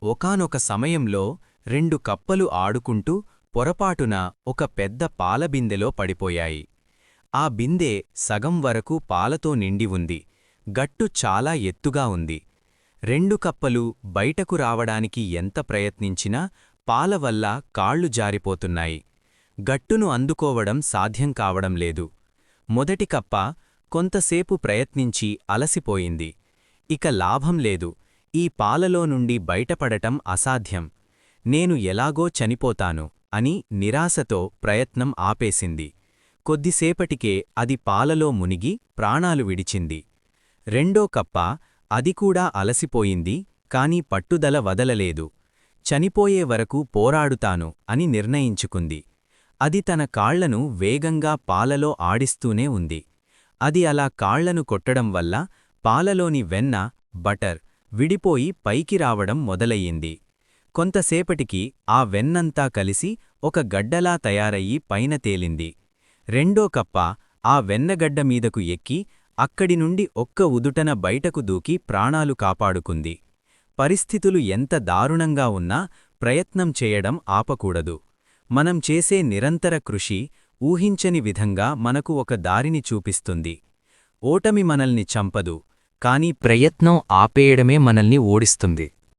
ఒకానొక సమయంలో రెండు కప్పలు ఆడుకుంటూ పొరపాటున ఒక పెద్ద పాలబిందెలో పడిపోయాయి. ఆ బిందె సగం వరకు పాలతో నిండి ఉంది. గట్టు చాలా ఎత్తుగా ఉంది. రెండు కప్పలు బయటకు రావడానికి ఎంత ప్రయత్నించినా పాలవల్ల కాళ్లు జారిపోతున్నాయి. గట్టును అందుకోవడం సాధ్యం కావడం లేదు. మొదటి కప్ప కొంతసేపు ప్రయత్నించి అలసిపోయింది. ఇక లాభం లేదు, ఈ పాలలో నుండి బయటపడటం అసాధ్యం, నేను ఎలాగో చనిపోతాను అని నిరాశతో ప్రయత్నం ఆపేసింది. కొద్దిసేపటికే అది పాలలో మునిగి ప్రాణాలు విడిచింది. రెండో కప్ప అది కూడా అలసిపోయింది, కాని పట్టుదల వదలలేదు. చనిపోయే వరకు పోరాడుతాను అని నిర్ణయించుకుంది. అది తన కాళ్లను వేగంగా పాలలో ఆడిస్తూనే ఉంది. అది అలా కాళ్లను కొట్టడం వల్ల పాలలోని వెన్న, బటర్ విడిపోయి పైకి రావడం మొదలయ్యింది. కొంతసేపటికి ఆ వెన్నంతా కలిసి ఒక గడ్డలా తయారయ్యి పైన తేలింది. రెండో కప్ప ఆ వెన్నగడ్డ మీదకు ఎక్కి అక్కడి నుండి ఒక్క ఉదుటన బయటకు దూకి ప్రాణాలు కాపాడుకుంది. పరిస్థితులు ఎంత దారుణంగా ఉన్నా ప్రయత్నం చేయడం ఆపకూడదు. మనం చేసే నిరంతర కృషి ఊహించని విధంగా మనకు ఒక దారిని చూపిస్తుంది. ఓటమి మనల్ని చంపదు, కానీ ప్రయత్నం ఆపేయడమే మనల్ని ఓడిస్తుంది.